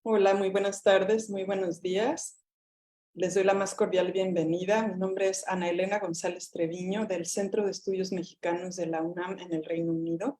Hola, muy buenas tardes, muy buenos días. Les doy la más cordial bienvenida. Mi nombre es Ana Elena González Treviño, del Centro de Estudios Mexicanos de la UNAM en el Reino Unido.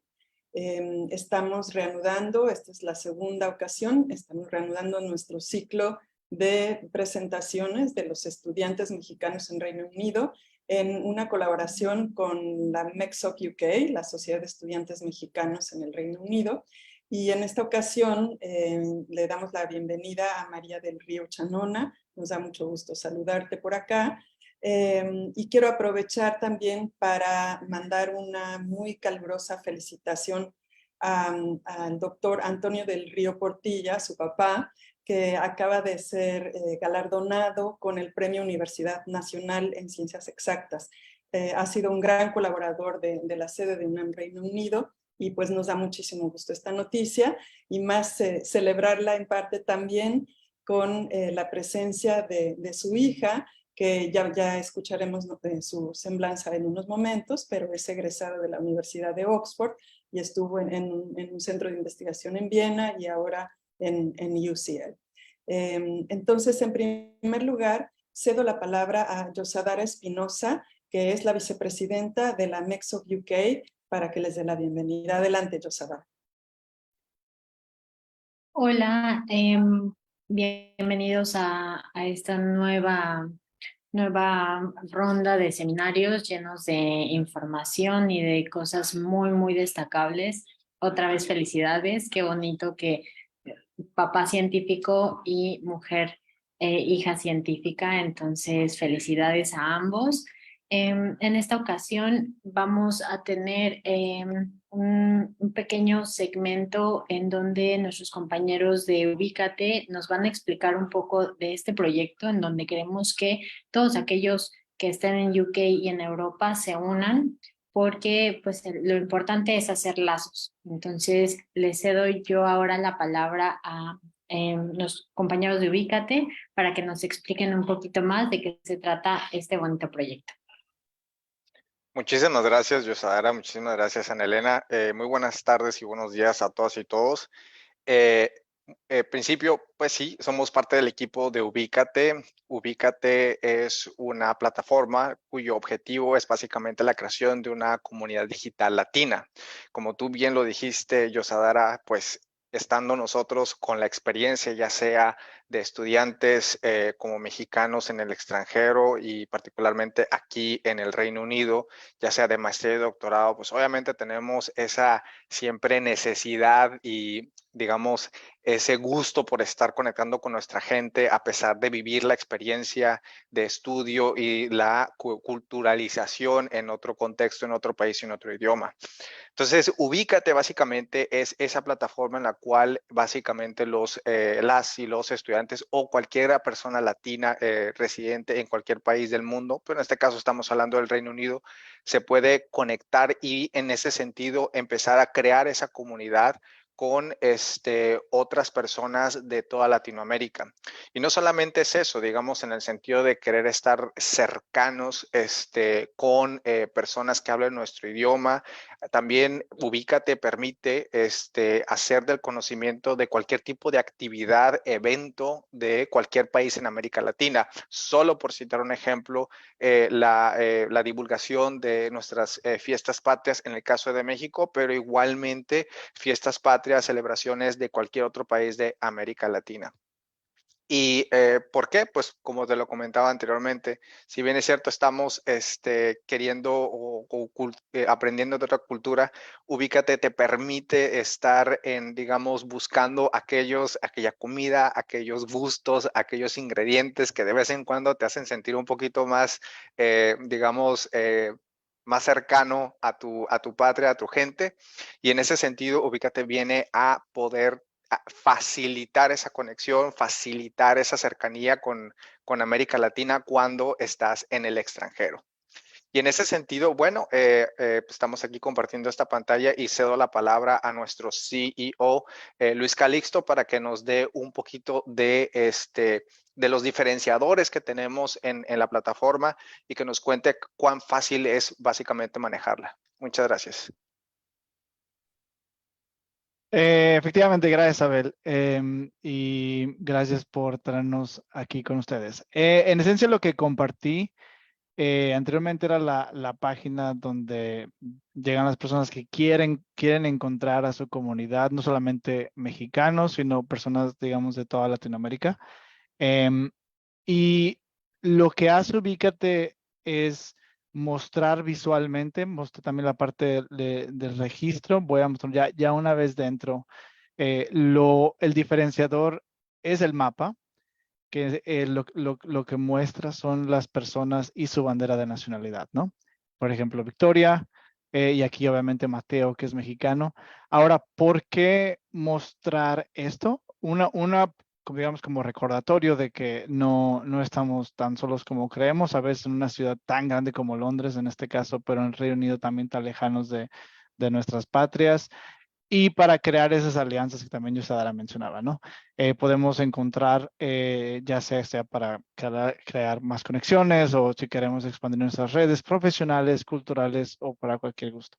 Estamos reanudando, esta es la segunda ocasión, estamos reanudando nuestro ciclo de presentaciones de los estudiantes mexicanos en Reino Unido en una colaboración con la MEXOC UK, la Sociedad de Estudiantes Mexicanos en el Reino Unido. Y en esta ocasión le damos la bienvenida a María del Río Chanona. Nos da mucho gusto saludarte por acá. Y quiero aprovechar también para mandar una muy calurosa felicitación al doctor Antonio del Río Portilla, su papá, que acaba de ser galardonado con el Premio Universidad Nacional en Ciencias Exactas. Ha sido un gran colaborador de la sede de UNAM Reino Unido y pues nos da muchísimo gusto esta noticia y más celebrarla en parte también con la presencia de su hija, que ya escucharemos su semblanza en unos momentos, pero es egresada de la Universidad de Oxford y estuvo en un centro de investigación en Viena y ahora en UCL. Entonces, en primer lugar, cedo la palabra a Yosadara Espinosa, que es la vicepresidenta de la MEXOC UK, para que les dé la bienvenida. Adelante, Yosadara. Hola, bienvenidos a esta nueva ronda de seminarios llenos de información y de cosas muy destacables. Otra vez felicidades, qué bonito que papá científico y mujer hija científica, entonces felicidades a ambos. En esta ocasión vamos a tener un pequeño segmento en donde nuestros compañeros de Ubícate nos van a explicar un poco de este proyecto, en donde queremos que todos aquellos que estén en UK y en Europa se unan, porque pues lo importante es hacer lazos. Entonces les cedo yo ahora la palabra a los compañeros de Ubícate para que nos expliquen un poquito más de qué se trata este bonito proyecto. Muchísimas gracias, Yosadara. Muchísimas gracias, Ana Elena. Muy buenas tardes y buenos días a todas y todos. Principio, pues sí, somos parte del equipo de Ubícate. Ubícate es una plataforma cuyo objetivo es básicamente la creación de una comunidad digital latina. Como tú bien lo dijiste, Yosadara, pues estando nosotros con la experiencia, ya sea de estudiantes como mexicanos en el extranjero y particularmente aquí en el Reino Unido, ya sea de maestría y doctorado, pues obviamente tenemos esa siempre necesidad y digamos, ese gusto por estar conectando con nuestra gente a pesar de vivir la experiencia de estudio y la culturalización en otro contexto, en otro país y en otro idioma. Entonces, Ubícate básicamente es esa plataforma en la cual básicamente las y los estudiantes o cualquier persona latina residente en cualquier país del mundo, pero en este caso estamos hablando del Reino Unido, se puede conectar y en ese sentido empezar a crear esa comunidad con otras personas de toda Latinoamérica. Y no solamente es eso, digamos, en el sentido de querer estar cercanos con personas que hablen nuestro idioma. También Ubícate permite hacer del conocimiento de cualquier tipo de actividad, evento de cualquier país en América Latina. Solo por citar un ejemplo, la divulgación de nuestras fiestas patrias en el caso de México, pero igualmente fiestas patrias, celebraciones de cualquier otro país de América Latina. ¿Y por qué? Pues como te lo comentaba anteriormente, si bien es cierto, estamos queriendo aprendiendo de otra cultura, Ubícate te permite estar digamos, buscando aquella comida, aquellos gustos, aquellos ingredientes que de vez en cuando te hacen sentir un poquito más, digamos, más cercano a tu patria, a tu gente. Y en ese sentido, Ubícate viene a poder facilitar esa conexión, facilitar esa cercanía con América Latina cuando estás en el extranjero. Y en ese sentido, bueno, estamos aquí compartiendo esta pantalla y cedo la palabra a nuestro CEO, Luis Calixto, para que nos dé un poquito de los diferenciadores que tenemos en la plataforma y que nos cuente cuán fácil es básicamente manejarla. Muchas gracias. Efectivamente, gracias, Abel. Y gracias por traernos aquí con ustedes. En esencia, lo que compartí anteriormente era la página donde llegan las personas que quieren encontrar a su comunidad, no solamente mexicanos, sino personas, digamos, de toda Latinoamérica. Em, y lo que hace Ubícate es mostrar visualmente, mostrar también la parte del registro. Voy a mostrar ya una vez dentro. El diferenciador es el mapa, que lo que muestra son las personas y su bandera de nacionalidad, ¿no? Por ejemplo, Victoria, y aquí obviamente Mateo, que es mexicano. Ahora, ¿por qué mostrar esto? Como digamos, como recordatorio de que no estamos tan solos como creemos, a veces en una ciudad tan grande como Londres, en este caso, pero en el Reino Unido también tan lejanos de nuestras patrias. Y para crear esas alianzas que también Yusadara mencionaba, ¿no? Podemos encontrar, ya sea para crear más conexiones o si queremos expandir nuestras redes profesionales, culturales o para cualquier gusto.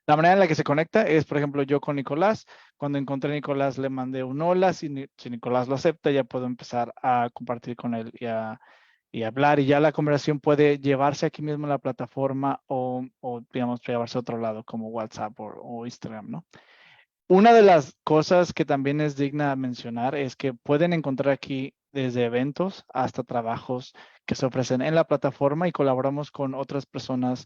La manera en la que se conecta es, por ejemplo, yo con Nicolás. Cuando encontré a Nicolás le mandé un hola. Si Nicolás lo acepta, ya puedo empezar a compartir con él y hablar. Y ya la conversación puede llevarse aquí mismo en la plataforma o digamos, llevarse a otro lado como WhatsApp o Instagram, ¿no? Una de las cosas que también es digna de mencionar es que pueden encontrar aquí desde eventos hasta trabajos que se ofrecen en la plataforma y colaboramos con otras personas,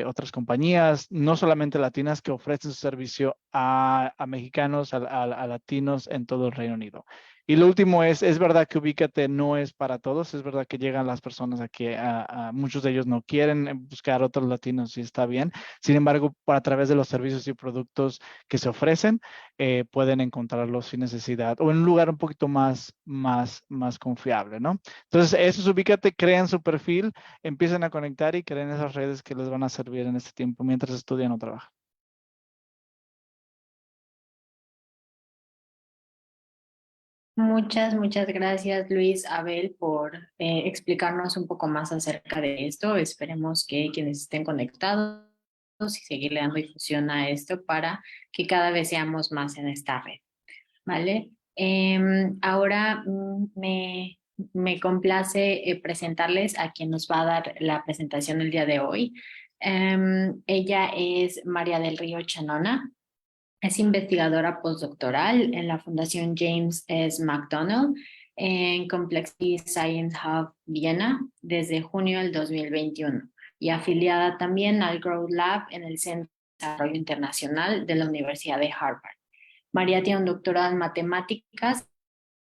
otras compañías, no solamente latinas, que ofrecen su servicio a mexicanos, a latinos en todo el Reino Unido. Y lo último es verdad que Ubícate no es para todos, es verdad que llegan las personas aquí, muchos de ellos no quieren buscar otros latinos y está bien. Sin embargo, a través de los servicios y productos que se ofrecen, pueden encontrarlos sin necesidad o en un lugar un poquito más confiable, ¿no? Entonces, eso es Ubícate, crean su perfil, empiecen a conectar y creen esas redes que les van a servir en este tiempo mientras estudian o trabajan. Muchas gracias, Luis, Abel, por explicarnos un poco más acerca de esto. Esperemos que quienes estén conectados y seguirle dando difusión a esto para que cada vez seamos más en esta red, ¿vale? Ahora me complace presentarles a quien nos va a dar la presentación el día de hoy. Ella es María del Río Chanona. Es investigadora postdoctoral en la Fundación James S. McDonald en Complexity Science Hub Viena desde junio del 2021 y afiliada también al Growth Lab en el Centro de Desarrollo Internacional de la Universidad de Harvard. María tiene un doctorado en matemáticas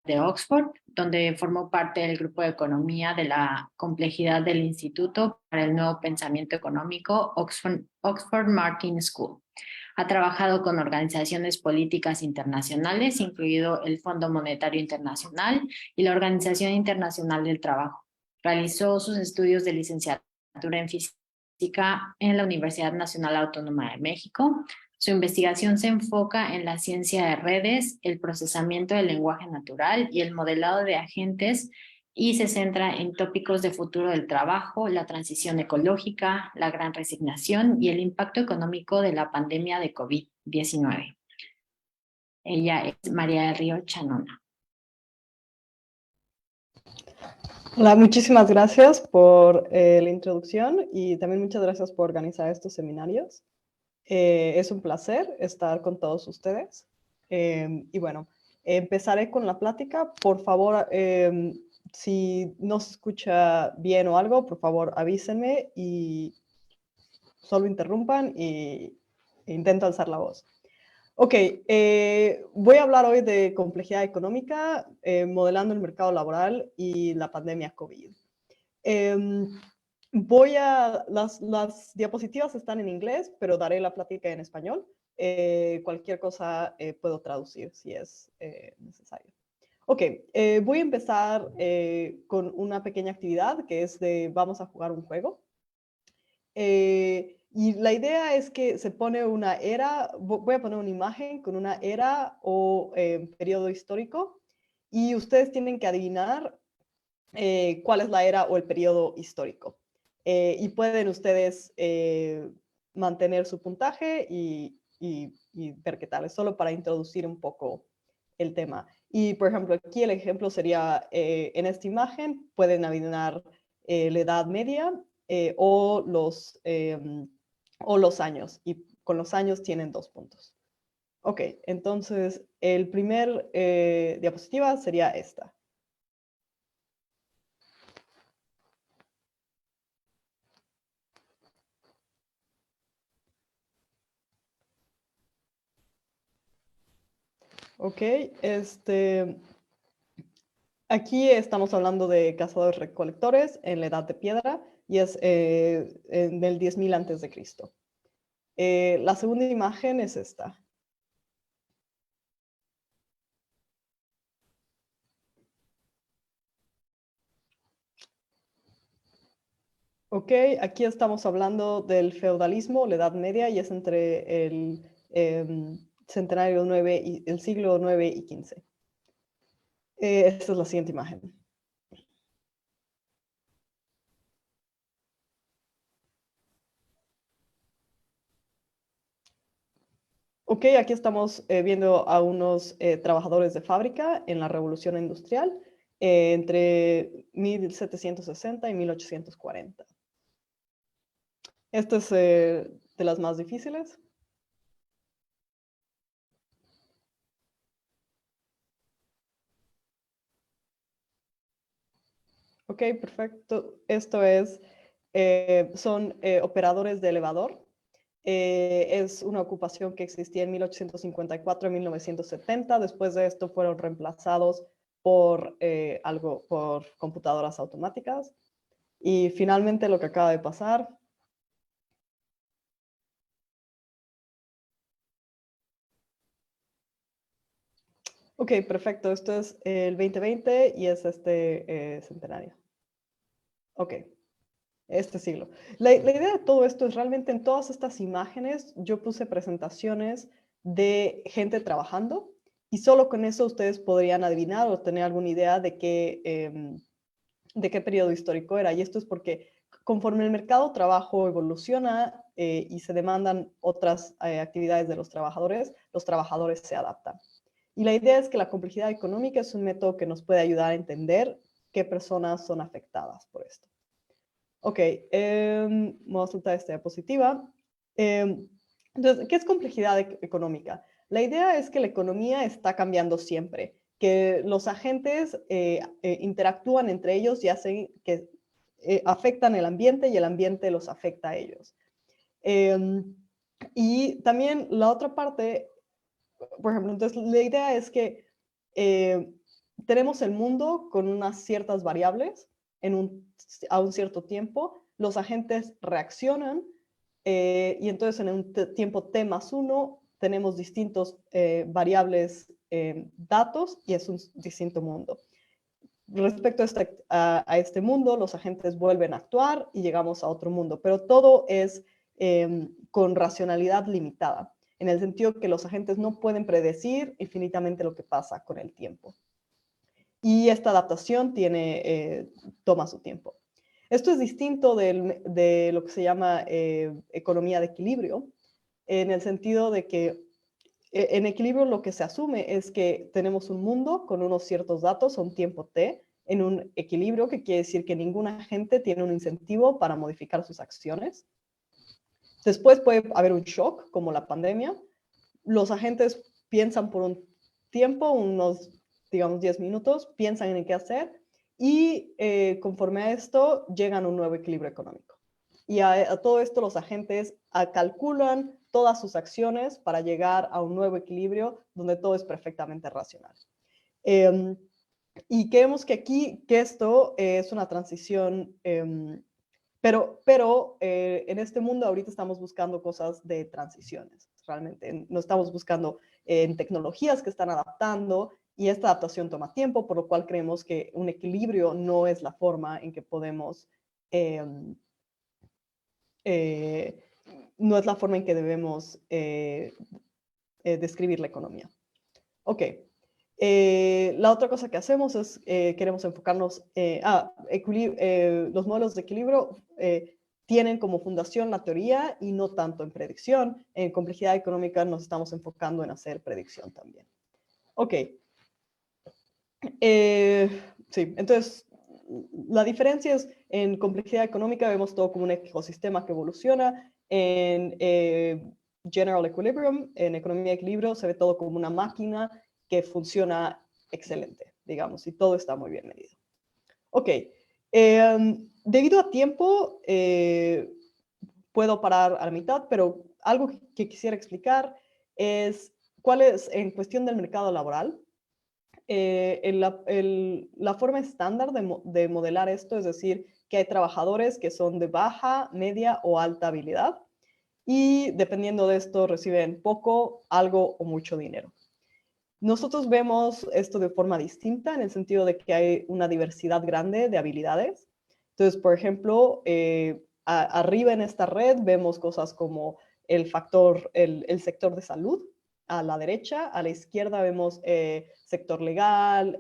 de Oxford, donde formó parte del grupo de economía de la complejidad del Instituto para el Nuevo Pensamiento Económico, Oxford Martin School. Ha trabajado con organizaciones políticas internacionales, incluido el Fondo Monetario Internacional y la Organización Internacional del Trabajo. Realizó sus estudios de licenciatura en física en la Universidad Nacional Autónoma de México. Su investigación se enfoca en la ciencia de redes, el procesamiento del lenguaje natural y el modelado de agentes y se centra en tópicos de futuro del trabajo, la transición ecológica, la gran resignación y el impacto económico de la pandemia de COVID-19. Ella es María del Río Chanona. Hola, muchísimas gracias por la introducción y también muchas gracias por organizar estos seminarios. Es un placer estar con todos ustedes. Y bueno, empezaré con la plática. Por favor, si no se escucha bien o algo, por favor avísenme y solo interrumpan e intento alzar la voz. Ok, voy a hablar hoy de complejidad económica, modelando el mercado laboral y la pandemia COVID. Las diapositivas están en inglés, pero daré la plática en español. Cualquier cosa puedo traducir si es necesario. Ok, voy a empezar con una pequeña actividad que es vamos a jugar un juego. Y la idea es que se pone una era, voy a poner una imagen con una era o periodo histórico y ustedes tienen que adivinar cuál es la era o el periodo histórico. Y pueden ustedes mantener su puntaje y y ver qué tal. Es solo para introducir un poco el tema. Y, por ejemplo, aquí el ejemplo sería, en esta imagen pueden adivinar la edad media o los años. Y con los años tienen 2 puntos. Ok, entonces el primer diapositiva sería esta. Ok, aquí estamos hablando de cazadores-recolectores en la Edad de Piedra y es en el 10.000 antes de Cristo. La segunda imagen es esta. Ok, aquí estamos hablando del feudalismo, la Edad Media, y es entre el centenario 9 y el siglo 9 y 15. Esta es la siguiente imagen. Ok, aquí estamos viendo a unos trabajadores de fábrica en la Revolución Industrial entre 1760 y 1840. Esta es de las más difíciles. Ok, perfecto. Esto es, son operadores de elevador. Es una ocupación que existía en 1854 y 1970. Después de esto fueron reemplazados por por computadoras automáticas. Y finalmente lo que acaba de pasar. Ok, perfecto. Esto es el 2020 y es este centenario. Ok, este siglo. La idea de todo esto es realmente en todas estas imágenes yo puse presentaciones de gente trabajando y solo con eso ustedes podrían adivinar o tener alguna idea de qué periodo histórico era. Y esto es porque conforme el mercado de trabajo evoluciona y se demandan otras actividades de los trabajadores se adaptan. Y la idea es que la complejidad económica es un método que nos puede ayudar a entender qué personas son afectadas por esto. Ok, vamos a soltar esta diapositiva. Entonces, ¿qué es complejidad económica? La idea es que la economía está cambiando siempre, que los agentes interactúan entre ellos y hacen que afectan el ambiente y el ambiente los afecta a ellos. Y también la otra parte, por ejemplo, entonces la idea es que tenemos el mundo con unas ciertas variables a un cierto tiempo, los agentes reaccionan y entonces en un tiempo t más 1 tenemos distintos variables, datos y es un distinto mundo. Respecto a este mundo, los agentes vuelven a actuar y llegamos a otro mundo, pero todo es con racionalidad limitada, en el sentido que los agentes no pueden predecir infinitamente lo que pasa con el tiempo. Y esta adaptación toma su tiempo. Esto es distinto de lo que se llama economía de equilibrio, en el sentido de que en equilibrio lo que se asume es que tenemos un mundo con unos ciertos datos a un tiempo t, en un equilibrio, que quiere decir que ningún agente tiene un incentivo para modificar sus acciones. Después puede haber un shock, como la pandemia. Los agentes piensan por un tiempo, unos, digamos, 10 minutos, piensan en qué hacer y conforme a esto llegan a un nuevo equilibrio económico. Y a todo esto los agentes calculan todas sus acciones para llegar a un nuevo equilibrio donde todo es perfectamente racional. Y creemos que aquí, que esto es una transición, pero en este mundo ahorita estamos buscando cosas de transiciones, realmente. No estamos buscando en tecnologías que están adaptando y esta adaptación toma tiempo, por lo cual creemos que un equilibrio no es la forma en que podemos, no es la forma en que debemos describir la economía. Ok. La otra cosa que hacemos es, queremos enfocarnos, los modelos de equilibrio tienen como fundación la teoría y no tanto en predicción. En complejidad económica nos estamos enfocando en hacer predicción también. Ok. Sí, entonces la diferencia es en complejidad económica vemos todo como un ecosistema que evoluciona. En General Equilibrium, en economía de equilibrio, se ve todo como una máquina que funciona excelente, digamos, y todo está muy bien medido. Ok. Debido a tiempo, puedo parar a la mitad, pero algo que quisiera explicar es cuál es, en cuestión del mercado laboral, la forma estándar de modelar esto, es decir, que hay trabajadores que son de baja, media o alta habilidad y dependiendo de esto reciben poco, algo o mucho dinero. Nosotros vemos esto de forma distinta en el sentido de que hay una diversidad grande de habilidades. Entonces, por ejemplo, arriba en esta red vemos cosas como el sector de salud, a la derecha, a la izquierda vemos sector legal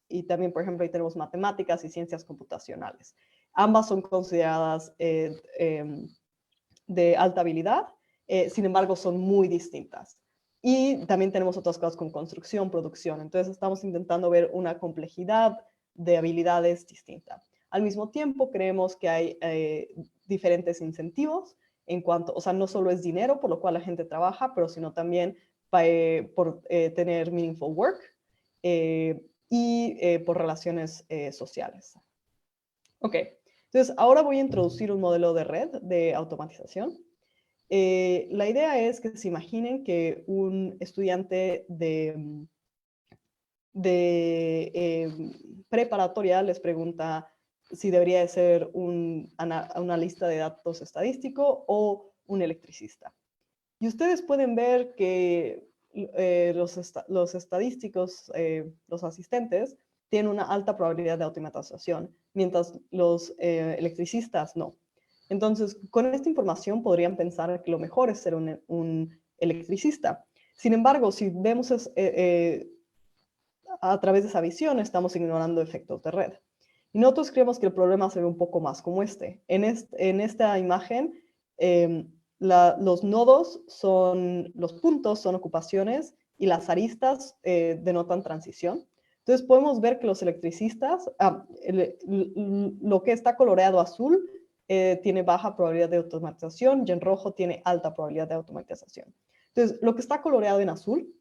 y también, por ejemplo, ahí tenemos matemáticas y ciencias computacionales. Ambas son consideradas de alta habilidad, sin embargo, son muy distintas. Y también tenemos otras cosas como construcción, producción. Entonces, estamos intentando ver una complejidad de habilidades distinta. Al mismo tiempo, creemos que hay diferentes incentivos en cuanto, o sea, no solo es dinero por lo cual la gente trabaja, pero sino también por tener meaningful work y por relaciones sociales. Ok, entonces ahora voy a introducir un modelo de red de automatización. La idea es que se imaginen que un estudiante de preparatoria les pregunta si debería de ser un analista de datos estadístico o un electricista. Y ustedes pueden ver que los estadísticos, los asistentes, tienen una alta probabilidad de automatización, mientras los electricistas no. Entonces, con esta información podrían pensar que lo mejor es ser un electricista. Sin embargo, si vemos a través de esa visión, estamos ignorando efectos de red. Y nosotros creemos que el problema se ve un poco más como este. En esta imagen, los nodos son, los puntos son ocupaciones y las aristas denotan transición. Entonces podemos ver que los electricistas, lo que está coloreado azul tiene baja probabilidad de automatización y en rojo tiene alta probabilidad de automatización. Entonces lo que está coloreado en azul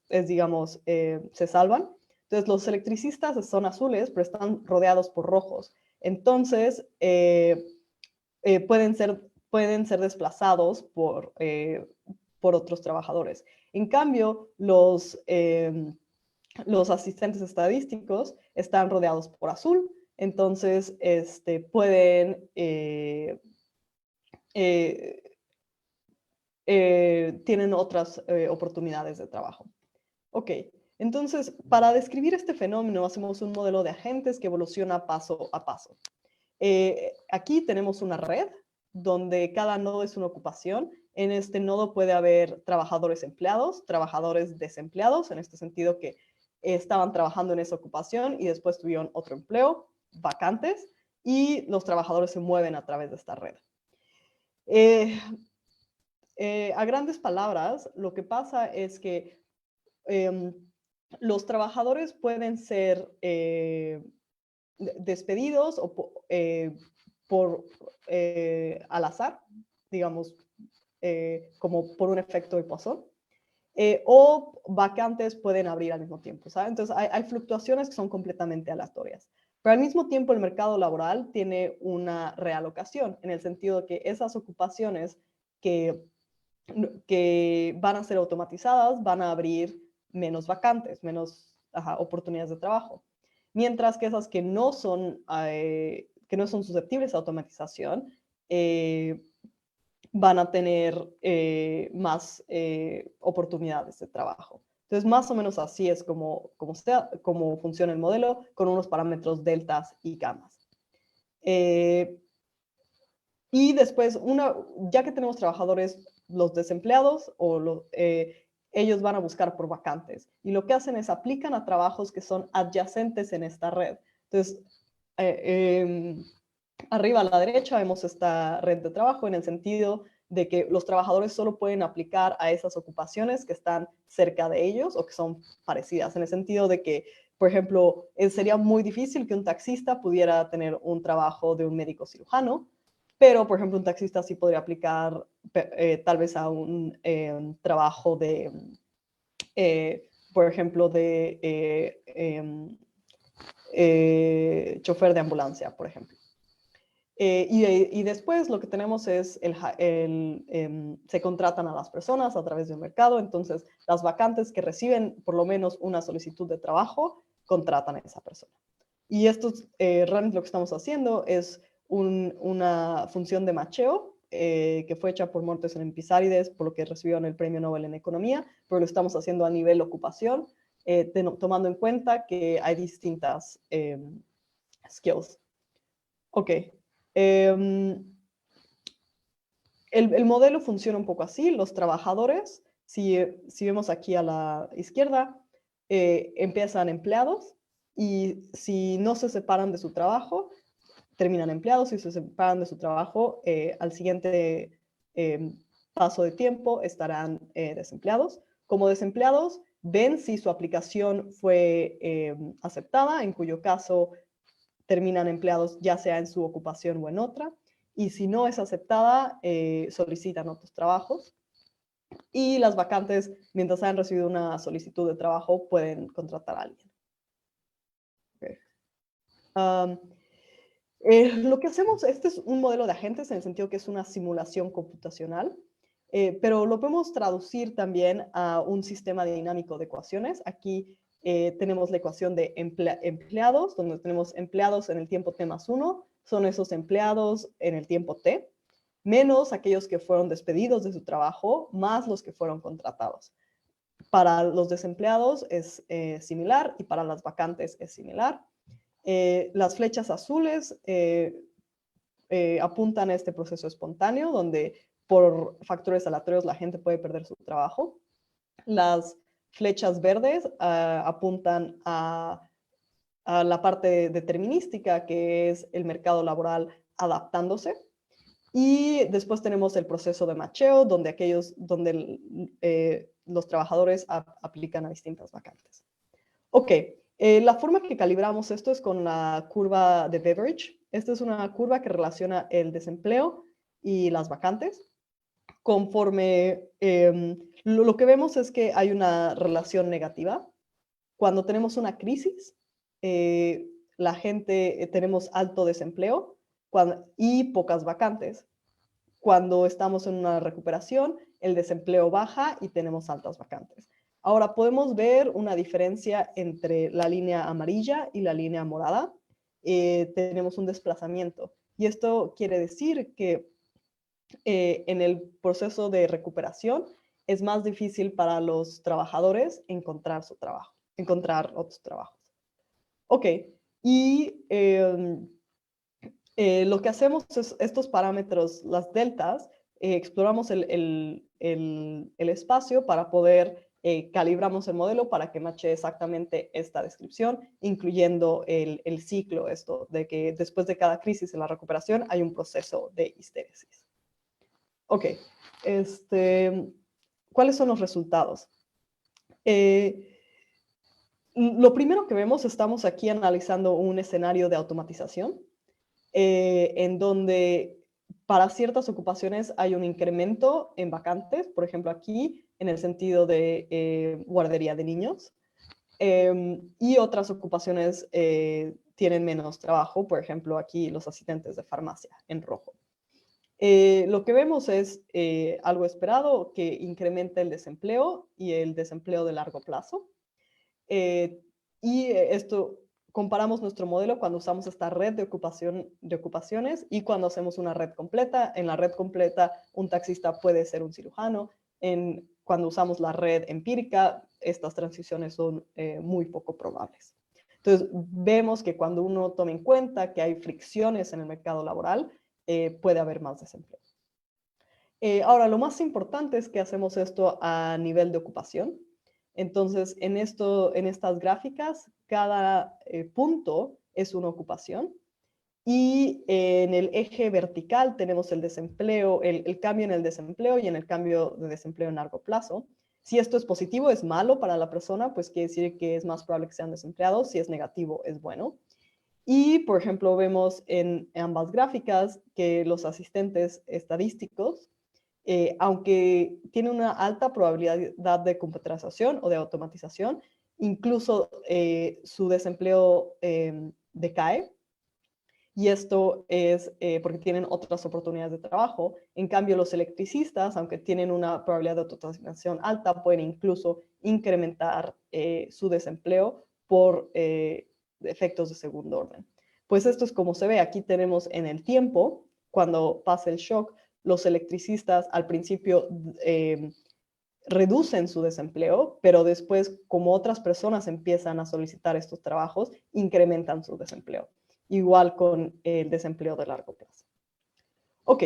digamos, se salvan. Entonces los electricistas son azules, pero están rodeados por rojos. Entonces pueden ser desplazados por otros trabajadores. En cambio, los asistentes estadísticos están rodeados por azul, entonces pueden tienen otras oportunidades de trabajo. Ok, entonces para describir este fenómeno hacemos un modelo de agentes que evoluciona paso a paso. Aquí tenemos una red donde cada nodo es una ocupación. En este nodo puede haber trabajadores empleados, trabajadores desempleados, en este sentido que estaban trabajando en esa ocupación y después tuvieron otro empleo, vacantes, y los trabajadores se mueven a través de esta red. A grandes palabras, lo que pasa es que los trabajadores pueden ser despedidos o por al azar, digamos, como por un efecto de Poisson, o vacantes pueden abrir al mismo tiempo, ¿sabes? Entonces hay fluctuaciones que son completamente aleatorias. Pero al mismo tiempo el mercado laboral tiene una realocación, en el sentido de que esas ocupaciones que van a ser automatizadas van a abrir menos vacantes, menos oportunidades de trabajo. Mientras que esas que no son susceptibles a automatización van a tener más oportunidades de trabajo. Entonces, más o menos así es como funciona el modelo, con unos parámetros deltas y gamas. Y después, ya que tenemos trabajadores, los desempleados, ellos van a buscar por vacantes. Y lo que hacen es aplican a trabajos que son adyacentes en esta red. Entonces, Arriba a la derecha vemos esta red de trabajo en el sentido de que los trabajadores solo pueden aplicar a esas ocupaciones que están cerca de ellos o que son parecidas, en el sentido de que, por ejemplo, sería muy difícil que un taxista pudiera tener un trabajo de un médico cirujano, pero, por ejemplo, un taxista sí podría aplicar tal vez a un trabajo de, por ejemplo, de chofer de ambulancia, por ejemplo. Y después lo que tenemos es, se contratan a las personas a través del mercado, entonces las vacantes que reciben por lo menos una solicitud de trabajo, contratan a esa persona. Y esto realmente lo que estamos haciendo es una función de macheo que fue hecha por Mortensen Pisárides, por lo que recibieron el Premio Nobel en Economía, pero lo estamos haciendo a nivel ocupación, tomando en cuenta que hay distintas skills. Ok. El modelo funciona un poco así. Los trabajadores, si vemos aquí a la izquierda, empiezan empleados y si no se separan de su trabajo, terminan empleados y si se separan de su trabajo, al siguiente paso de tiempo estarán desempleados. Como desempleados, ven si su aplicación fue aceptada, en cuyo caso terminan empleados ya sea en su ocupación o en otra, y si no es aceptada, solicitan otros trabajos. Y las vacantes, mientras hayan recibido una solicitud de trabajo, pueden contratar a alguien. Okay. Lo que hacemos, este es un modelo de agentes en el sentido que es una simulación computacional, pero lo podemos traducir también a un sistema dinámico de ecuaciones. Aquí tenemos la ecuación de empleados, donde tenemos empleados en el tiempo t más 1, son esos empleados en el tiempo t, menos aquellos que fueron despedidos de su trabajo, más los que fueron contratados. Para los desempleados es similar y para las vacantes es similar. Las flechas azules apuntan a este proceso espontáneo, donde por factores aleatorios la gente puede perder su trabajo. Las flechas verdes apuntan a la parte determinística, que es el mercado laboral adaptándose. Y después tenemos el proceso de macheo, donde los trabajadores aplican a distintas vacantes. Ok, la forma que calibramos esto es con la curva de Beveridge. Esta es una curva que relaciona el desempleo y las vacantes. Conforme lo que vemos es que hay una relación negativa. Cuando tenemos una crisis, tenemos alto desempleo y pocas vacantes. Cuando estamos en una recuperación, el desempleo baja y tenemos altas vacantes. Ahora podemos ver una diferencia entre la línea amarilla y la línea morada. Tenemos un desplazamiento y esto quiere decir que en el proceso de recuperación es más difícil para los trabajadores encontrar otros trabajos. Ok, y lo que hacemos es estos parámetros, las deltas, exploramos el espacio para poder calibramos el modelo para que mache exactamente esta descripción, incluyendo el ciclo, esto de que después de cada crisis en la recuperación hay un proceso de histéresis. Ok, ¿cuáles son los resultados? Lo primero que vemos, estamos aquí analizando un escenario de automatización, en donde para ciertas ocupaciones hay un incremento en vacantes, por ejemplo aquí en el sentido de guardería de niños, y otras ocupaciones tienen menos trabajo, por ejemplo aquí los asistentes de farmacia en rojo. Lo que vemos es algo esperado que incrementa el desempleo y el desempleo de largo plazo. Y esto comparamos nuestro modelo cuando usamos esta red de ocupaciones y cuando hacemos una red completa. En la red completa, un taxista puede ser un cirujano. Cuando usamos la red empírica, estas transiciones son muy poco probables. Entonces, vemos que cuando uno toma en cuenta que hay fricciones en el mercado laboral, puede haber más desempleo. Ahora, lo más importante es que hacemos esto a nivel de ocupación. Entonces, en estas gráficas, cada punto es una ocupación Y en el eje vertical tenemos el desempleo, el cambio en el desempleo y en el cambio de desempleo en largo plazo. Si esto es positivo, es malo para la persona, pues quiere decir que es más probable que sean desempleados. Si es negativo, es bueno. Y, por ejemplo, vemos en ambas gráficas que los asistentes estadísticos, aunque tienen una alta probabilidad de computerización o de automatización, incluso su desempleo decae. Y esto es porque tienen otras oportunidades de trabajo. En cambio, los electricistas, aunque tienen una probabilidad de automatización alta, pueden incluso incrementar su desempleo por efectos de segundo orden. Pues esto es como se ve. Aquí tenemos en el tiempo, cuando pasa el shock, los electricistas al principio reducen su desempleo, pero después, como otras personas empiezan a solicitar estos trabajos, incrementan su desempleo. Igual con el desempleo de largo plazo. Ok,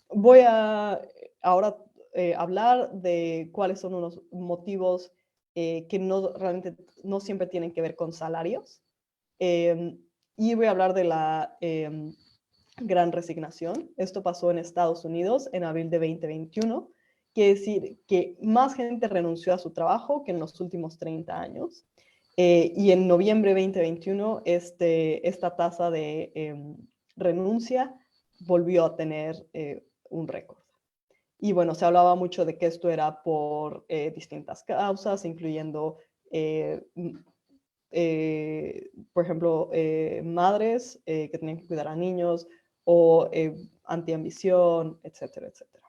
voy a ahora hablar de cuáles son unos motivos que realmente no siempre tienen que ver con salarios. Y voy a hablar de la gran resignación. Esto pasó en Estados Unidos en abril de 2021. Quiere decir que más gente renunció a su trabajo que en los últimos 30 años. Y en noviembre de 2021, esta tasa de renuncia volvió a tener un récord. Y bueno, se hablaba mucho de que esto era por distintas causas, incluyendo, por ejemplo, madres que tenían que cuidar a niños o antiambición, etcétera, etcétera.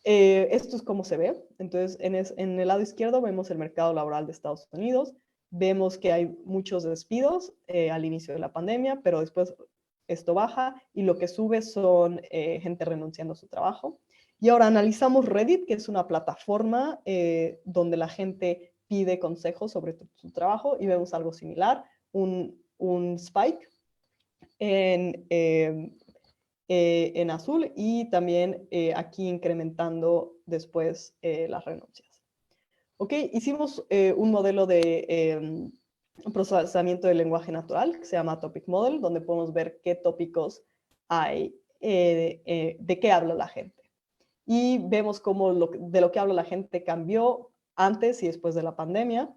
Esto es como se ve. Entonces, en el lado izquierdo vemos el mercado laboral de Estados Unidos. Vemos que hay muchos despidos al inicio de la pandemia, pero después esto baja y lo que sube son gente renunciando a su trabajo. Y ahora analizamos Reddit, que es una plataforma donde la gente pide consejos sobre su trabajo y vemos algo similar, un spike en azul y también aquí incrementando después las renuncias. Ok, hicimos un modelo de procesamiento del lenguaje natural que se llama Topic Model, donde podemos ver qué tópicos hay, de qué habla la gente. Y vemos cómo de lo que habla la gente cambió antes y después de la pandemia.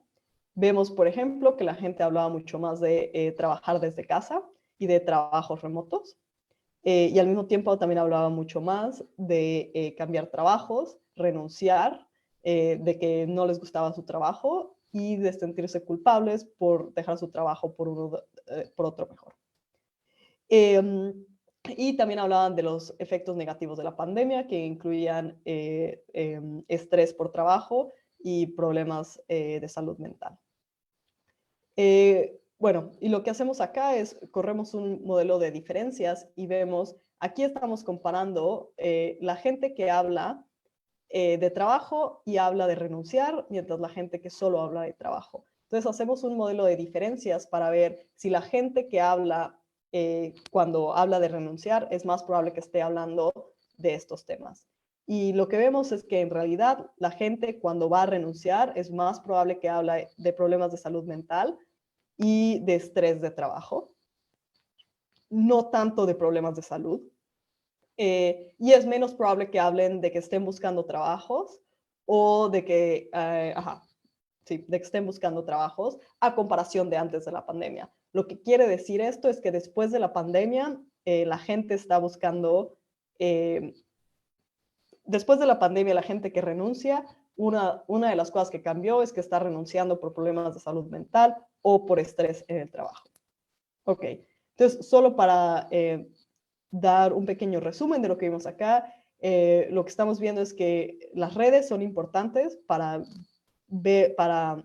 Vemos, por ejemplo, que la gente hablaba mucho más de trabajar desde casa y de trabajos remotos. Y al mismo tiempo también hablaba mucho más de cambiar trabajos, renunciar, de que no les gustaba su trabajo y de sentirse culpables por dejar su trabajo por otro mejor. Y también hablaban de los efectos negativos de la pandemia, que incluían estrés por trabajo y problemas de salud mental. Bueno, y lo que hacemos acá es, corremos un modelo de diferencias y vemos, aquí estamos comparando la gente que habla de trabajo y habla de renunciar, mientras la gente que solo habla de trabajo. Entonces hacemos un modelo de diferencias para ver si la gente que habla cuando habla de renunciar es más probable que esté hablando de estos temas. Y lo que vemos es que en realidad la gente cuando va a renunciar es más probable que hable de problemas de salud mental y de estrés de trabajo, no tanto de problemas de salud. Y es menos probable que hablen de que estén buscando trabajos o de que, de que estén buscando trabajos a comparación de antes de la pandemia. Lo que quiere decir esto es que después de la pandemia, la gente está buscando, después de la pandemia, la gente que renuncia, una de las cosas que cambió es que está renunciando por problemas de salud mental o por estrés en el trabajo. Ok, entonces solo para dar un pequeño resumen de lo que vimos acá, lo que estamos viendo es que las redes son importantes para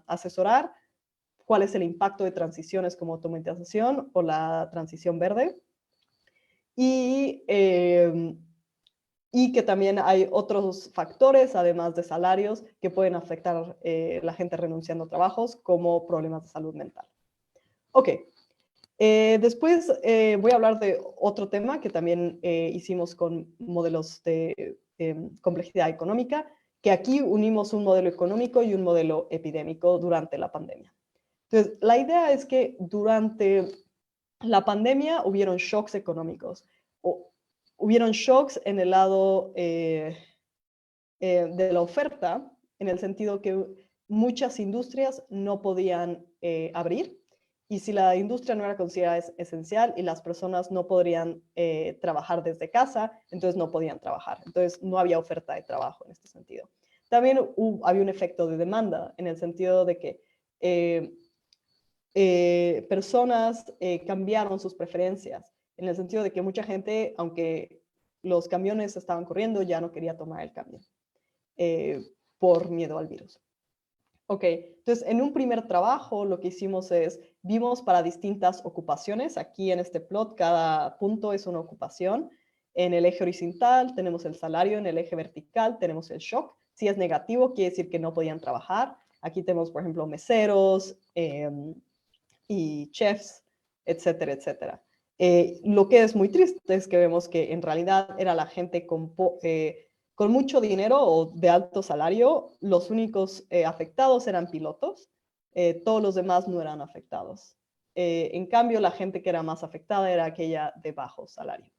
asesorar cuál es el impacto de transiciones como automatización o la transición verde. Y que también hay otros factores, además de salarios, que pueden afectar a la gente renunciando a trabajos, como problemas de salud mental. Ok, después voy a hablar de otro tema que también hicimos con modelos de complejidad económica, que aquí unimos un modelo económico y un modelo epidémico durante la pandemia. Entonces, la idea es que durante la pandemia hubieron shocks económicos. Hubieron shocks en el lado de la oferta, en el sentido que muchas industrias no podían abrir, y si la industria no era considerada esencial y las personas no podrían trabajar desde casa, entonces no podían trabajar. Entonces no había oferta de trabajo en este sentido. También había un efecto de demanda, en el sentido de que personas cambiaron sus preferencias, en el sentido de que mucha gente, aunque los camiones estaban corriendo, ya no quería tomar el camión por miedo al virus. Ok, entonces en un primer trabajo lo que hicimos es, vimos para distintas ocupaciones. Aquí en este plot cada punto es una ocupación. En el eje horizontal tenemos el salario, en el eje vertical tenemos el shock. Si es negativo, quiere decir que no podían trabajar. Aquí tenemos, por ejemplo, meseros y chefs, etcétera, etcétera. Lo que es muy triste es que vemos que en realidad era la gente con mucho dinero o de alto salario. Los únicos afectados eran pilotos, todos los demás no eran afectados. En cambio, la gente que era más afectada era aquella de bajo salario.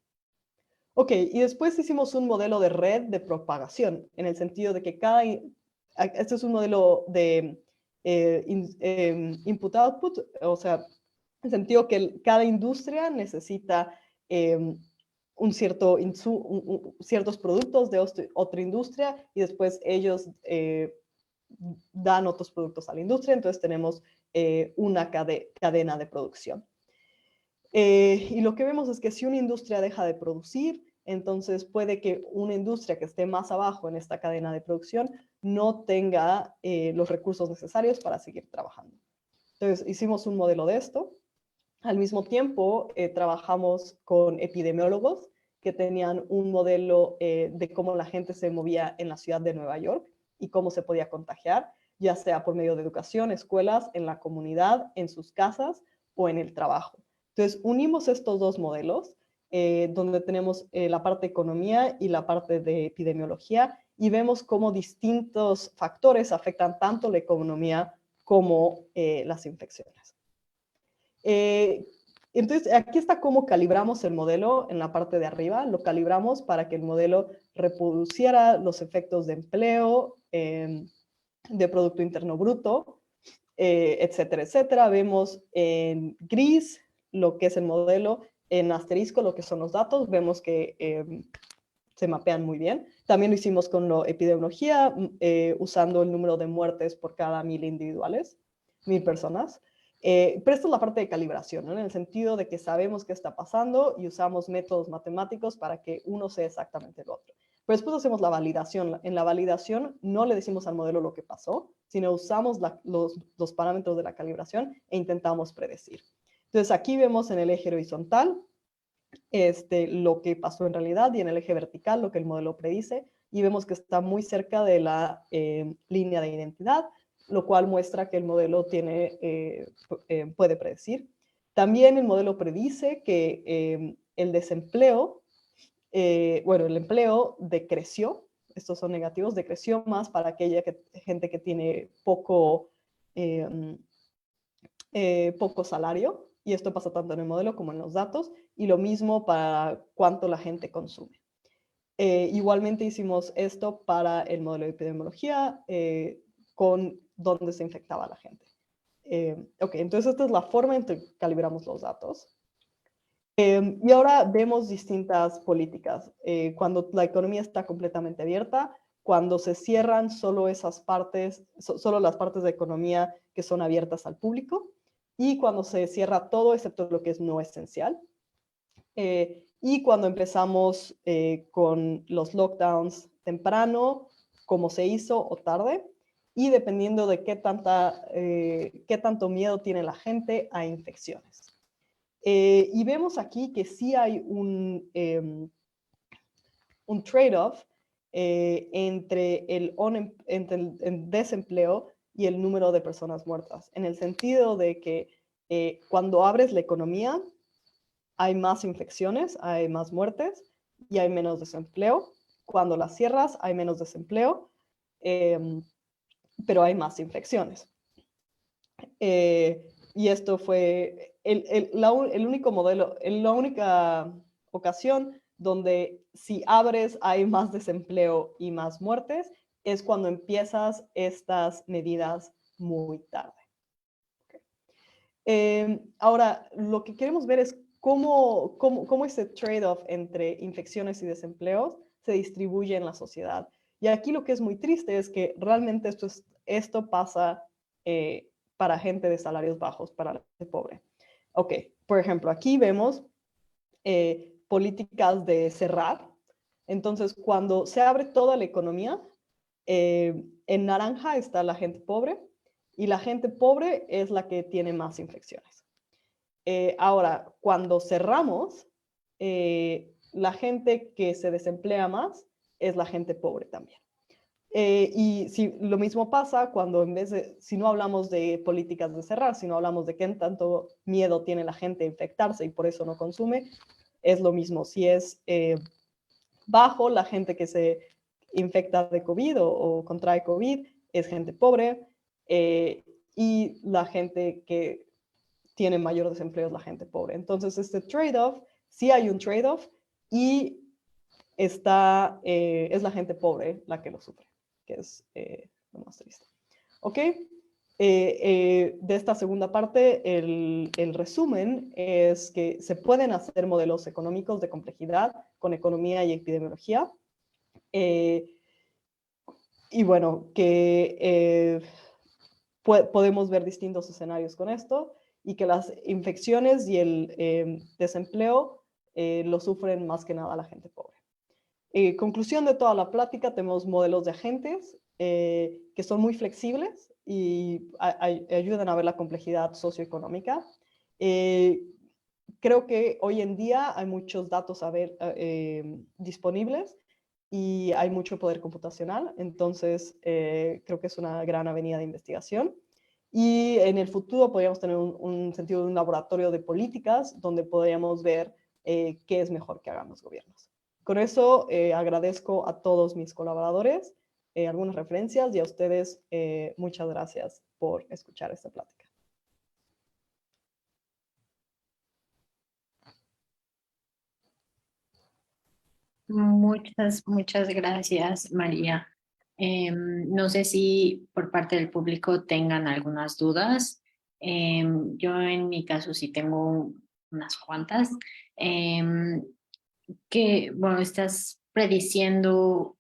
Ok, y después hicimos un modelo de red de propagación, en el sentido de que este es un modelo de input-output, o sea, en el sentido que cada industria necesita ciertos productos de otra industria, y después ellos dan otros productos a la industria, entonces tenemos una cadena de producción. Y lo que vemos es que si una industria deja de producir, entonces puede que una industria que esté más abajo en esta cadena de producción no tenga los recursos necesarios para seguir trabajando. Entonces hicimos un modelo de esto. Al mismo tiempo, trabajamos con epidemiólogos que tenían un modelo de cómo la gente se movía en la ciudad de Nueva York y cómo se podía contagiar, ya sea por medio de educación, escuelas, en la comunidad, en sus casas o en el trabajo. Entonces, unimos estos dos modelos, donde tenemos la parte de economía y la parte de epidemiología, y vemos cómo distintos factores afectan tanto la economía como las infecciones. Entonces, aquí está cómo calibramos el modelo en la parte de arriba. Lo calibramos para que el modelo reproduciera los efectos de empleo, de Producto Interno Bruto, etcétera, etcétera. Vemos en gris lo que es el modelo, en asterisco lo que son los datos. Vemos que se mapean muy bien. También lo hicimos con la epidemiología, usando el número de muertes por cada 1,000 personas. Pero esto es la parte de calibración, ¿no? En el sentido de que sabemos qué está pasando y usamos métodos matemáticos para que uno sea exactamente el otro. Pero después hacemos la validación. En la validación no le decimos al modelo lo que pasó, sino usamos los parámetros de la calibración e intentamos predecir. Entonces aquí vemos en el eje horizontal lo que pasó en realidad, y en el eje vertical lo que el modelo predice, y vemos que está muy cerca de la línea de identidad, lo cual muestra que el modelo puede predecir. También el modelo predice que el desempleo, el empleo decreció, estos son negativos, decreció más para aquella gente que tiene poco salario, y esto pasa tanto en el modelo como en los datos, y lo mismo para cuánto la gente consume. Igualmente hicimos esto para el modelo de epidemiología, con dónde se infectaba la gente. Ok, entonces esta es la forma en que calibramos los datos. Y ahora vemos distintas políticas. Cuando la economía está completamente abierta, cuando se cierran solo las partes de economía que son abiertas al público, y cuando se cierra todo excepto lo que es no esencial. Y cuando empezamos con los lockdowns temprano, como se hizo, o tarde, y dependiendo de qué tanto miedo tiene la gente a infecciones. Y vemos aquí que sí hay un trade-off entre el desempleo y el número de personas muertas, en el sentido de que cuando abres la economía hay más infecciones, hay más muertes y hay menos desempleo. Cuando las cierras hay menos desempleo, pero hay más infecciones. Y esto fue el único modelo, la única ocasión donde si abres hay más desempleo y más muertes es cuando empiezas estas medidas muy tarde. Ahora, lo que queremos ver es cómo ese trade-off entre infecciones y desempleos se distribuye en la sociedad. Y aquí lo que es muy triste es que realmente esto pasa para gente de salarios bajos, para la gente pobre. Ok, por ejemplo, aquí vemos políticas de cerrar. Entonces, cuando se abre toda la economía, en naranja está la gente pobre y la gente pobre es la que tiene más infecciones. Ahora, cuando cerramos, la gente que se desemplea más es la gente pobre también. Y si, lo mismo pasa cuando en vez de, si no hablamos de políticas de cerrar, si no hablamos de qué tanto miedo tiene la gente a infectarse y por eso no consume, es lo mismo. Si es bajo, la gente que se infecta de COVID o contrae COVID es gente pobre y la gente que tiene mayor desempleo es la gente pobre. Entonces, este trade-off, sí hay un trade-off y es la gente pobre la que lo sufre, que es lo más triste. ¿Ok? De esta segunda parte, el resumen es que se pueden hacer modelos económicos de complejidad con economía y epidemiología. Y bueno, que podemos ver distintos escenarios con esto y que las infecciones y el desempleo lo sufren más que nada la gente pobre. Conclusión de toda la plática, tenemos modelos de agentes que son muy flexibles y ayudan a ver la complejidad socioeconómica. Creo que hoy en día hay muchos datos disponibles y hay mucho poder computacional, entonces creo que es una gran avenida de investigación. Y en el futuro podríamos tener un sentido de un laboratorio de políticas donde podríamos ver qué es mejor que hagan los gobiernos. Con eso agradezco a todos mis colaboradores algunas referencias y a ustedes muchas gracias por escuchar esta plática. Muchas gracias, María. No sé si por parte del público tengan algunas dudas. Yo en mi caso sí tengo unas cuantas. Bueno, estás prediciendo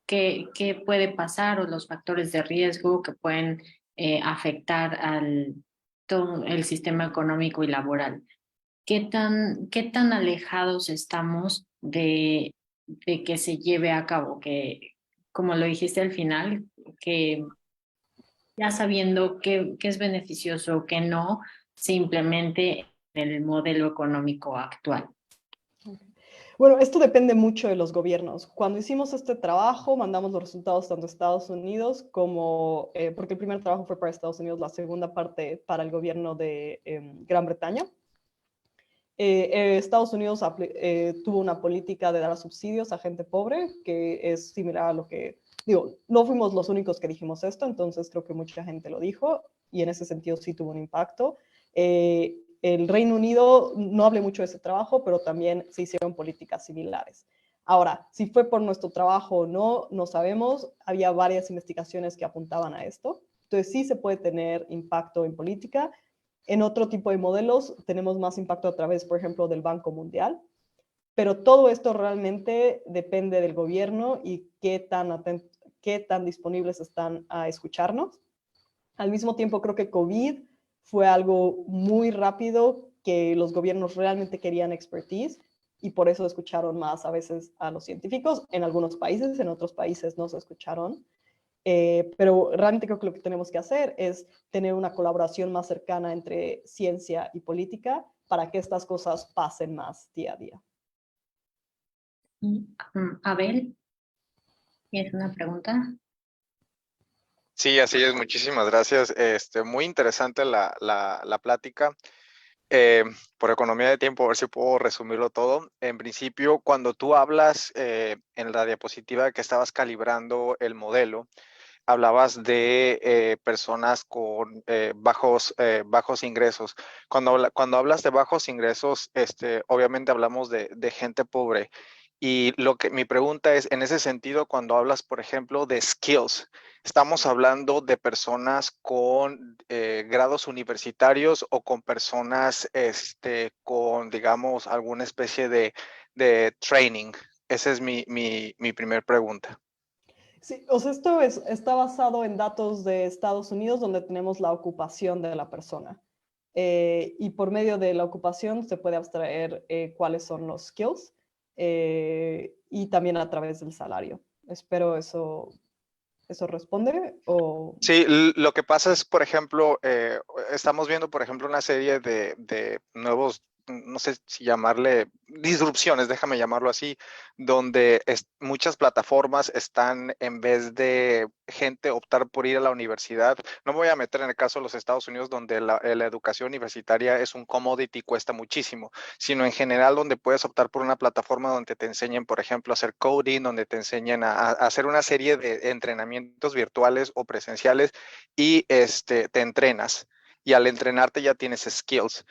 qué puede pasar o los factores de riesgo que pueden afectar todo el sistema económico y laboral. ¿Qué tan alejados estamos de que se lleve a cabo? Que, como lo dijiste al final, que ya sabiendo qué es beneficioso, qué no, se implemente en el modelo económico actual. Bueno, esto depende mucho de los gobiernos. Cuando hicimos este trabajo, mandamos los resultados tanto a Estados Unidos como, porque el primer trabajo fue para Estados Unidos, la segunda parte para el gobierno de Gran Bretaña. Estados Unidos tuvo una política de dar subsidios a gente pobre, que es similar a lo que, digo, no fuimos los únicos que dijimos esto, entonces creo que mucha gente lo dijo y en ese sentido sí tuvo un impacto. El Reino Unido no hablé mucho de ese trabajo, pero también se hicieron políticas similares. Ahora, si fue por nuestro trabajo o no, no sabemos. Había varias investigaciones que apuntaban a esto. Entonces sí se puede tener impacto en política. En otro tipo de modelos tenemos más impacto a través, por ejemplo, del Banco Mundial. Pero todo esto realmente depende del gobierno y qué tan disponibles están a escucharnos. Al mismo tiempo, creo que COVID fue algo muy rápido que los gobiernos realmente querían expertise y por eso escucharon más a veces a los científicos. En algunos países, en otros países no se escucharon. Pero realmente creo que lo que tenemos que hacer es tener una colaboración más cercana entre ciencia y política para que estas cosas pasen más día a día. Abel, ¿tienes una pregunta? Sí, así es. Muchísimas gracias. Muy interesante la plática. Por economía de tiempo, a ver si puedo resumirlo todo. En principio, cuando tú hablas en la diapositiva que estabas calibrando el modelo, hablabas de personas con bajos ingresos. Cuando hablas de bajos ingresos, obviamente hablamos de gente pobre. Y mi pregunta es, en ese sentido, cuando hablas, por ejemplo, de skills, ¿estamos hablando de personas con grados universitarios o con personas con, digamos, alguna especie de training? Esa es mi primer pregunta. Sí, o sea, esto está basado en datos de Estados Unidos donde tenemos la ocupación de la persona. Y por medio de la ocupación se puede abstraer cuáles son los skills y también a través del salario. Espero eso responde o... Sí, lo que pasa es, por ejemplo, estamos viendo, por ejemplo, una serie de nuevos, no sé si llamarle disrupciones, déjame llamarlo así, donde muchas plataformas están, en vez de gente optar por ir a la universidad, no me voy a meter en el caso de los Estados Unidos, donde la educación universitaria es un commodity y cuesta muchísimo, sino en general donde puedes optar por una plataforma donde te enseñen, por ejemplo, a hacer coding, donde te enseñen a hacer una serie de entrenamientos virtuales o presenciales y te entrenas. Y al entrenarte ya tienes skills.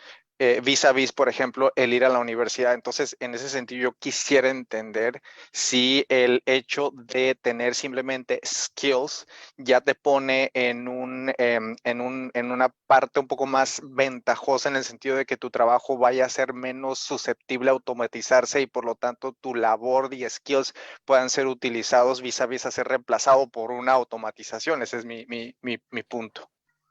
Vis a vis, por ejemplo, el ir a la universidad. Entonces, en ese sentido, yo quisiera entender si el hecho de tener simplemente skills ya te pone en una parte un poco más ventajosa en el sentido de que tu trabajo vaya a ser menos susceptible a automatizarse y por lo tanto tu labor y skills puedan ser utilizados vis a vis a ser reemplazado por una automatización. Ese es mi punto.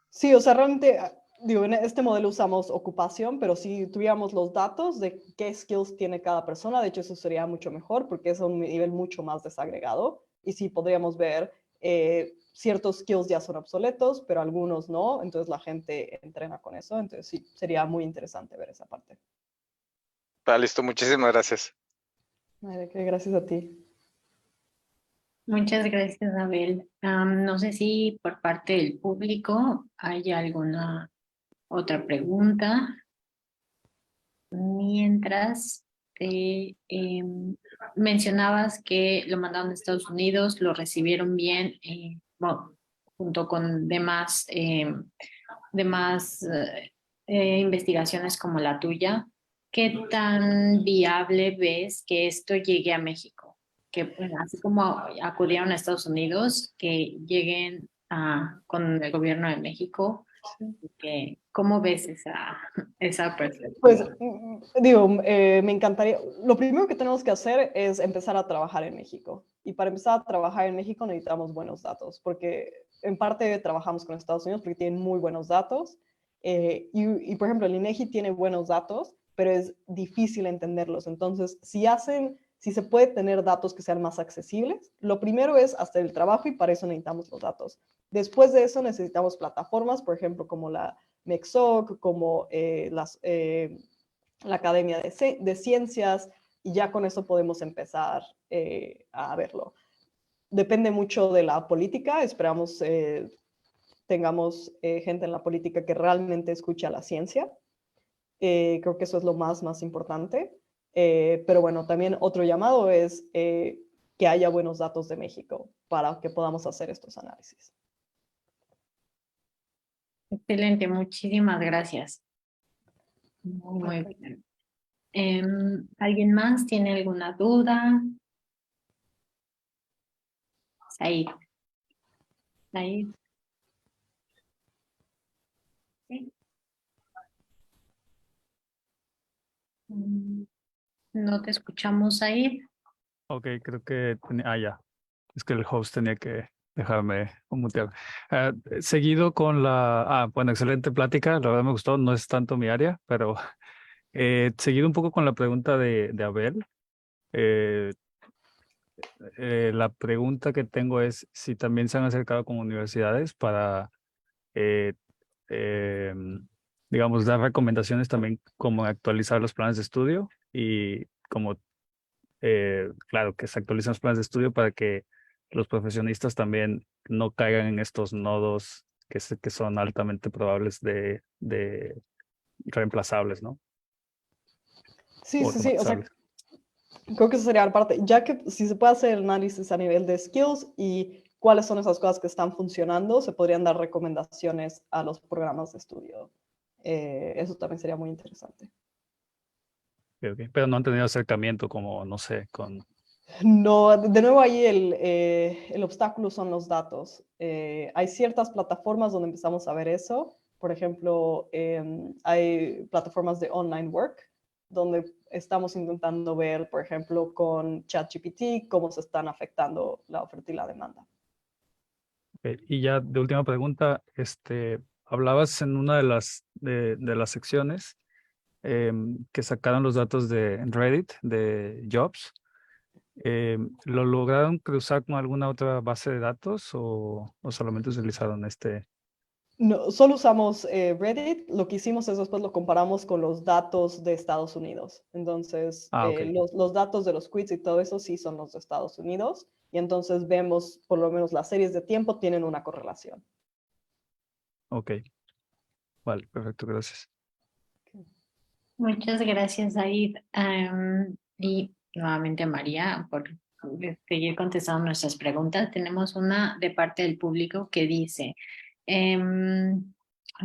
Sí, o sea, realmente, digo, en este modelo usamos ocupación, pero si tuviéramos los datos de qué skills tiene cada persona, de hecho eso sería mucho mejor porque es a un nivel mucho más desagregado y sí podríamos ver ciertos skills ya son obsoletos, pero algunos no, entonces la gente entrena con eso, entonces sí, sería muy interesante ver esa parte. Está listo, muchísimas gracias. Gracias a ti. Muchas gracias, Abel. No sé si por parte del público hay alguna otra pregunta. Mientras mencionabas que lo mandaron a Estados Unidos, lo recibieron bien, bueno, junto con demás investigaciones como la tuya. ¿Qué tan viable ves que esto llegue a México? Que pues, así como acudieron a Estados Unidos, que lleguen con el gobierno de México. ¿Cómo ves esa Pues perspectiva? digo, me encantaría, lo primero que tenemos que hacer es empezar a trabajar en México. Y para empezar a trabajar en México necesitamos buenos datos, porque en parte trabajamos con Estados Unidos porque tienen muy buenos datos. Y por ejemplo, el INEGI tiene buenos datos, pero es difícil entenderlos. Entonces, si se puede tener datos que sean más accesibles, lo primero es hacer el trabajo y para eso necesitamos los datos. Después de eso necesitamos plataformas, por ejemplo, como la MEXOC, como la Academia de Ciencias, y ya con eso podemos empezar a verlo. Depende mucho de la política, esperamos tengamos gente en la política que realmente escuche a la ciencia. Creo que eso es lo más importante. Pero bueno, también otro llamado es que haya buenos datos de México para que podamos hacer estos análisis. Excelente, muchísimas gracias. Muy bien. ¿Alguien más tiene alguna duda? Said. Said. ¿Sí? No te escuchamos, Said. Ok, creo que ya. Es que el host tenía que dejarme mutear. Seguido con bueno, excelente plática. La verdad me gustó. No es tanto mi área, pero seguido un poco con la pregunta de Abel. eh, la pregunta que tengo es si también se han acercado con universidades para, eh, eh, digamos, dar recomendaciones también como actualizar los planes de estudio y como claro, que se actualizan los planes de estudio para que los profesionistas también no caigan en estos nodos que son altamente probables de reemplazables, ¿no? Sí, O sí, sí. O sea, automatizables. creo que eso sería la parte, ya que si se puede hacer análisis a nivel de skills y cuáles son esas cosas que están funcionando, se podrían dar recomendaciones a los programas de estudio. Eso también sería muy interesante. Ok. Pero no han tenido acercamiento como, no sé, con... No, de nuevo ahí el obstáculo son los datos. Hay ciertas plataformas donde empezamos a ver eso. Por ejemplo, hay plataformas de online work, donde estamos intentando ver, por ejemplo, con ChatGPT, cómo se están afectando la oferta y la demanda. Ok. Y ya de última pregunta, hablabas en una de las secciones que sacaron los datos de Reddit, de Jobs. ¿Lo lograron cruzar con alguna otra base de datos o solamente utilizaron este? No, solo usamos Reddit. Lo que hicimos es después lo comparamos con los datos de Estados Unidos. Entonces, Ok. los datos de los quits y todo eso sí son los de Estados Unidos. Y entonces vemos, por lo menos las series de tiempo tienen una correlación. Ok. Vale, perfecto, gracias. Muchas gracias, Aid. Y nuevamente María por seguir contestando nuestras preguntas. Tenemos una de parte del público que dice,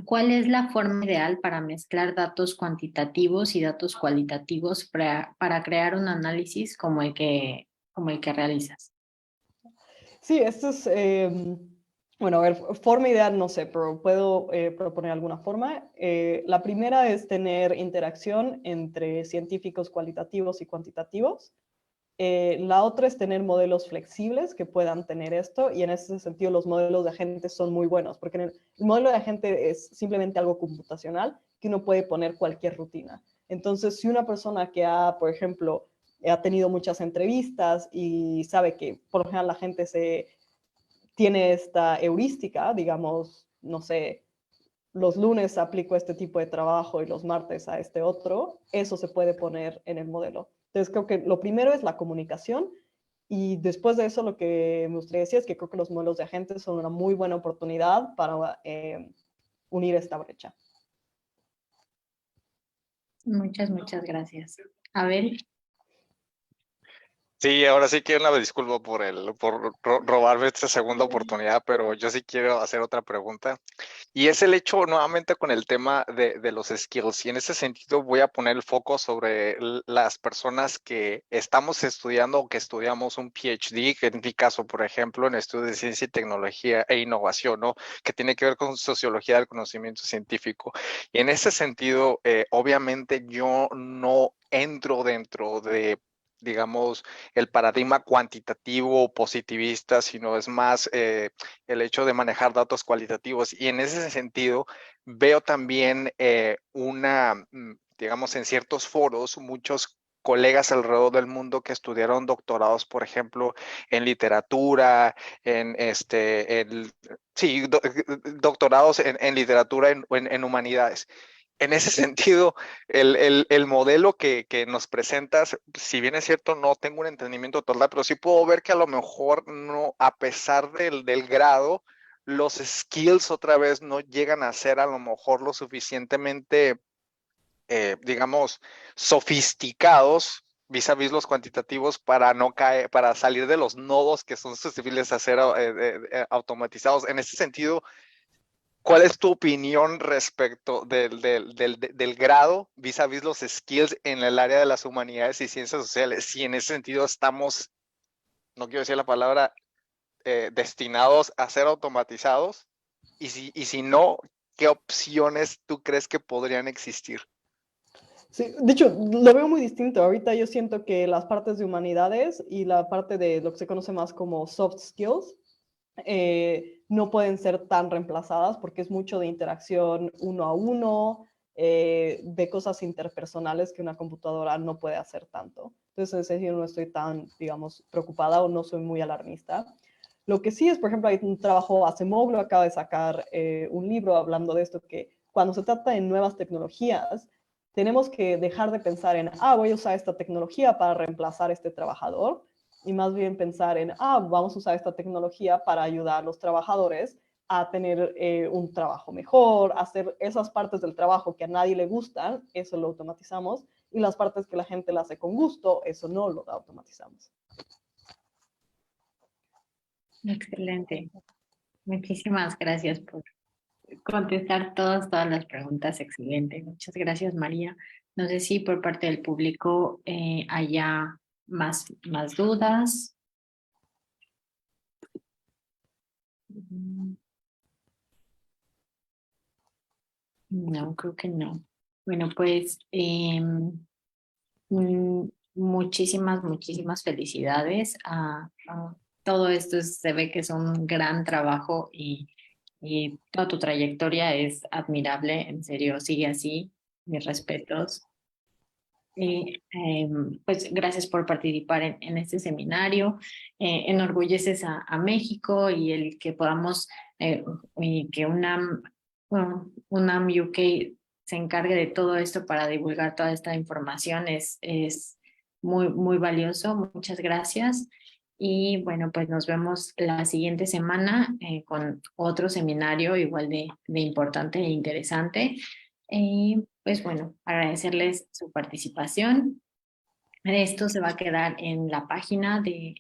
¿cuál es la forma ideal para mezclar datos cuantitativos y datos cualitativos para crear un análisis como el que realizas? Sí, esto es, bueno, a ver, forma ideal no sé, pero puedo proponer alguna forma. La primera es tener interacción entre científicos cualitativos y cuantitativos. La otra es tener modelos flexibles que puedan tener esto, y en ese sentido los modelos de agentes son muy buenos, porque el modelo de agente es simplemente algo computacional que uno puede poner cualquier rutina. Entonces, si una persona que ha, por ejemplo, ha tenido muchas entrevistas y sabe que por lo general la gente tiene esta heurística, digamos, no sé, los lunes aplico este tipo de trabajo y los martes a este otro, eso se puede poner en el modelo. Entonces creo que lo primero es la comunicación, y después de eso lo que me gustaría decir es que creo que los modelos de agentes son una muy buena oportunidad para unir esta brecha. Muchas gracias. Abel. Sí, ahora sí quiero una disculpa por robarme esta segunda oportunidad, pero yo sí quiero hacer otra pregunta. Y es el hecho nuevamente con el tema de los skills. Y en ese sentido voy a poner el foco sobre las personas que estamos estudiando o que estudiamos un PhD, que en mi caso, por ejemplo, en estudios de ciencia y tecnología e innovación, ¿no? Que tiene que ver con sociología del conocimiento científico. Y en ese sentido, obviamente yo no entro dentro de, digamos, el paradigma cuantitativo o positivista, sino es más el hecho de manejar datos cualitativos. Y en ese sentido, veo también digamos, en ciertos foros, muchos colegas alrededor del mundo que estudiaron doctorados, por ejemplo, en literatura, doctorados en literatura, en humanidades. En ese sentido, el modelo que nos presentas, si bien es cierto, no tengo un entendimiento total, pero sí puedo ver que a lo mejor no, a pesar del grado, los skills otra vez no llegan a ser a lo mejor lo suficientemente, digamos, sofisticados vis a vis los cuantitativos para no caer, para salir de los nodos que son susceptibles a ser automatizados. En ese sentido, ¿cuál es tu opinión respecto del grado vis a vis los skills en el área de las humanidades y ciencias sociales? Si en ese sentido estamos, no quiero decir la palabra, destinados a ser automatizados, y si no, ¿qué opciones tú crees que podrían existir? Sí, de hecho, lo veo muy distinto. Ahorita yo siento que las partes de humanidades y la parte de lo que se conoce más como soft skills no pueden ser tan reemplazadas porque es mucho de interacción uno a uno, de cosas interpersonales que una computadora no puede hacer tanto. Entonces, es decir, no estoy tan, digamos, preocupada o no soy muy alarmista. Lo que sí es, por ejemplo, hay un trabajo, Acemoglu acaba de sacar un libro hablando de esto, que cuando se trata de nuevas tecnologías, tenemos que dejar de pensar en, voy a usar esta tecnología para reemplazar a este trabajador, y más bien pensar en, vamos a usar esta tecnología para ayudar a los trabajadores a tener un trabajo mejor, hacer esas partes del trabajo que a nadie le gustan, eso lo automatizamos, y las partes que la gente le hace con gusto, eso no lo automatizamos. Excelente. Muchísimas gracias por contestar todas las preguntas. Excelente. Muchas gracias, María. No sé si por parte del público haya más dudas. No, creo que no. Bueno, pues muchísimas felicidades. Todo esto se ve que es un gran trabajo y toda tu trayectoria es admirable. En serio, sigue así. Mis respetos. Pues gracias por participar en este seminario. Enorgulleces a México y el que podamos, y que UNAM UK se encargue de todo esto para divulgar toda esta información es muy valioso. Muchas gracias. Y bueno, pues nos vemos la siguiente semana con otro seminario igual de importante e interesante. Pues bueno, agradecerles su participación. Esto se va a quedar en la página de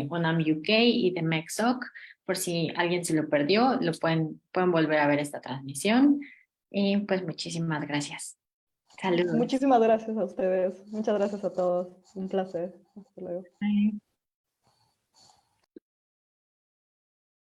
UNAM UK y de MECSOC. Por si alguien se lo perdió, pueden volver a ver esta transmisión. Y pues muchísimas gracias. Saludos. Muchísimas gracias a ustedes. Muchas gracias a todos. Un placer. Hasta luego. Bye.